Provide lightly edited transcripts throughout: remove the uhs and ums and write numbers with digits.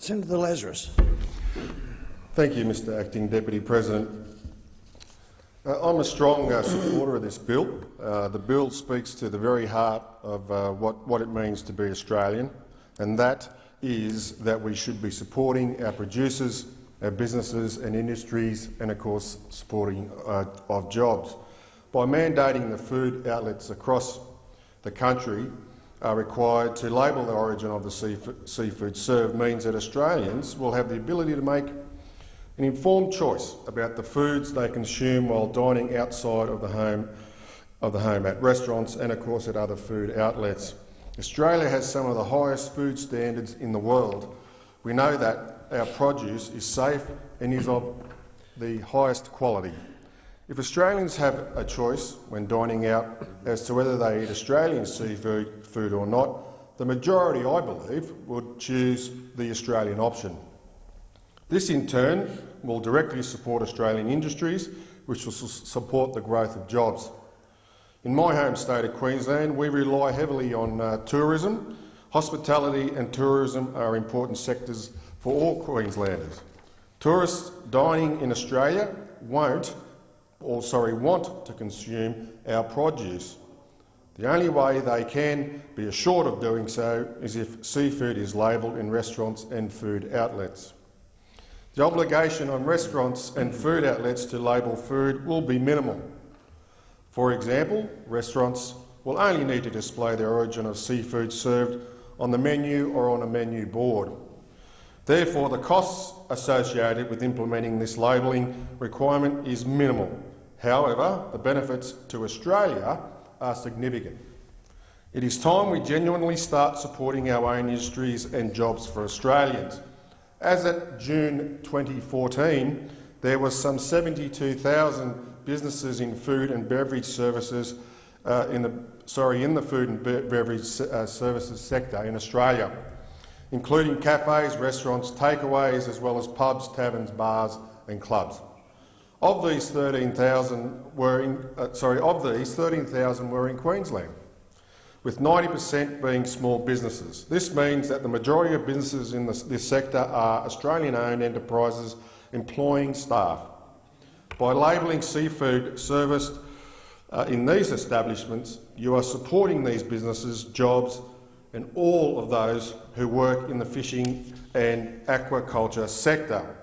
Senator Lazarus. Thank you, Mr Acting Deputy President. I'm a strong supporter of this bill. The bill speaks to the very heart of what it means to be Australian, and that is that we should be supporting our producers, our businesses and industries, and of course supporting of jobs. By mandating the food outlets across the country are required to label the origin of the seafood served means that Australians will have the ability to make an informed choice about the foods they consume while dining outside of the home at restaurants and of course at other food outlets. Australia has some of the highest food standards in the world. We know that our produce is safe and is of the highest quality. If Australians have a choice when dining out as to whether they eat Australian seafood or not, the majority, I believe, would choose the Australian option. This in turn will directly support Australian industries, which will support the growth of jobs. In my home state of Queensland, we rely heavily on tourism. Hospitality and tourism are important sectors for all Queenslanders. Tourists dining in Australia want to consume our produce. The only way they can be assured of doing so is if seafood is labelled in restaurants and food outlets. The obligation on restaurants and food outlets to label food will be minimal. For example, restaurants will only need to display the origin of seafood served on the menu or on a menu board. Therefore, the costs associated with implementing this labelling requirement is minimal. However, the benefits to Australia are significant. It is time we genuinely start supporting our own industries and jobs for Australians. As at June 2014, there was some 72,000 businesses in food and beverage services in the food and beverage services sector in Australia, including cafes, restaurants, takeaways, as well as pubs, taverns, bars and clubs. Of these, 13,000 were in Queensland, with 90% being small businesses. This means that the majority of businesses in this sector are Australian-owned enterprises employing staff. By labelling seafood serviced in these establishments, you are supporting these businesses, jobs and all of those who work in the fishing and aquaculture sector.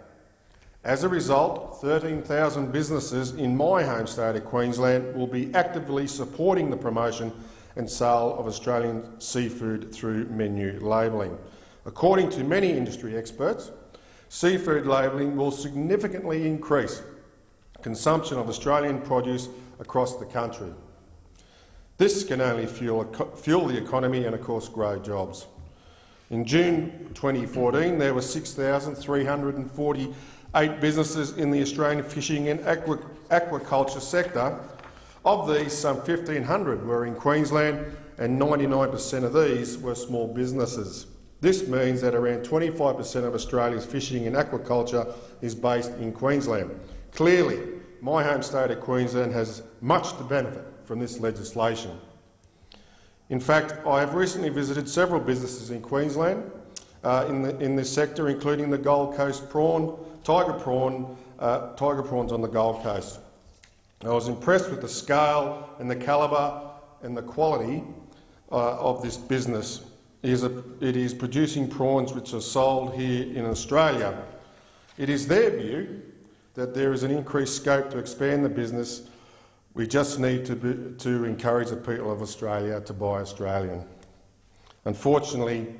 As a result, 13,000 businesses in my home state of Queensland will be actively supporting the promotion and sale of Australian seafood through menu labelling. According to many industry experts, seafood labelling will significantly increase consumption of Australian produce across the country. This can only fuel the economy and, of course, grow jobs. In June 2014, there were 6,348 businesses in the Australian fishing and aquaculture sector. Of these, some 1,500 were in Queensland and 99% of these were small businesses. This means that around 25% of Australia's fishing and aquaculture is based in Queensland. Clearly, my home state of Queensland has much to benefit from this legislation. In fact, I have recently visited several businesses in Queensland in this sector, including the Gold Coast tiger prawns on the Gold Coast. I was impressed with the scale and the calibre and the quality of this business. It is producing prawns which are sold here in Australia. It is their view that there is an increased scope to expand the business. We just need to encourage the people of Australia to buy Australian. Unfortunately,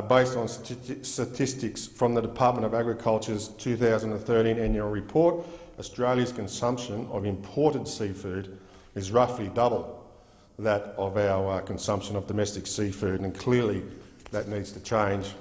based on statistics from the Department of Agriculture's 2013 annual report, Australia's consumption of imported seafood is roughly double that of our consumption of domestic seafood, and clearly that needs to change.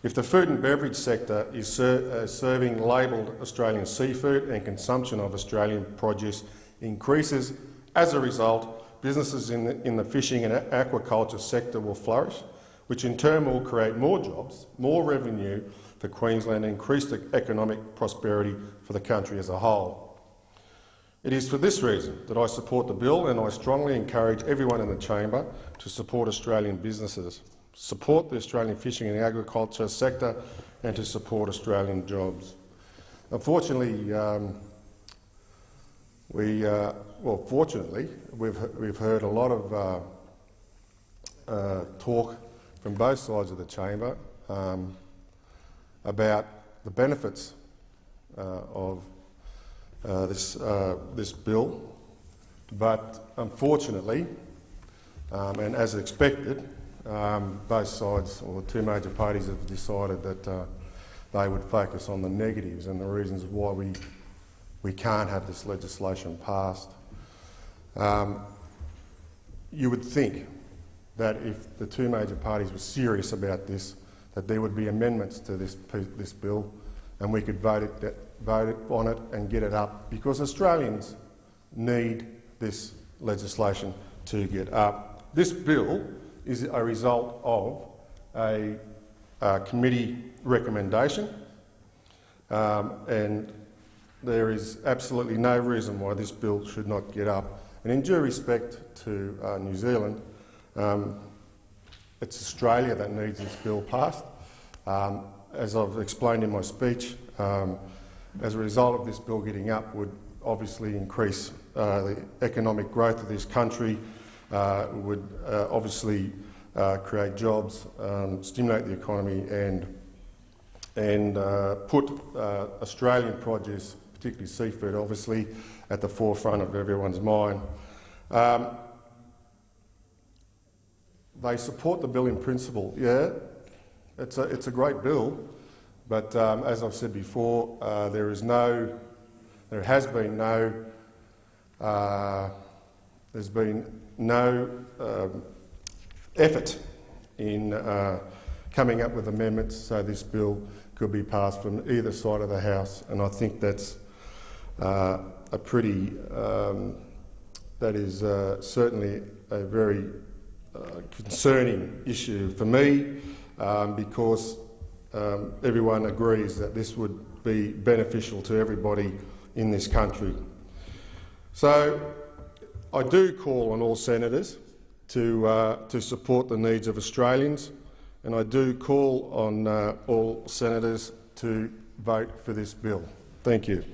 If the food and beverage sector is serving labelled Australian seafood and consumption of Australian produce increases, as a result, businesses in the fishing and aquaculture sector will flourish, which in turn will create more jobs, more revenue for Queensland and increase the economic prosperity for the country as a whole. It is for this reason that I support the bill, and I strongly encourage everyone in the chamber to support Australian businesses. support the Australian fishing and agriculture sector and to support Australian jobs. Unfortunately, fortunately, we've heard a lot of talk from both sides of the chamber about the benefits of this bill, but unfortunately, and as expected, both sides, or the two major parties, have decided that they would focus on the negatives and the reasons why we can't have this legislation passed. You would think that if the two major parties were serious about this, that there would be amendments to this bill and we could vote on it and get it up, because Australians need this legislation to get up. This bill is a result of a committee recommendation, and there is absolutely no reason why this bill should not get up. And in due respect to New Zealand, it's Australia that needs this bill passed. As I've explained in my speech, as a result of this bill getting up would obviously increase the economic growth of this country, would obviously create jobs, stimulate the economy, and put Australian produce, particularly seafood, obviously at the forefront of everyone's mind. They support the bill in principle. Yeah, it's a great bill, but as I've said before, there has been no effort in coming up with amendments so this bill could be passed from either side of the House, and I think that's that is certainly a very concerning issue for me, because everyone agrees that this would be beneficial to everybody in this country. So I do call on all senators to support the needs of Australians, and I do call on all senators to vote for this bill. Thank you.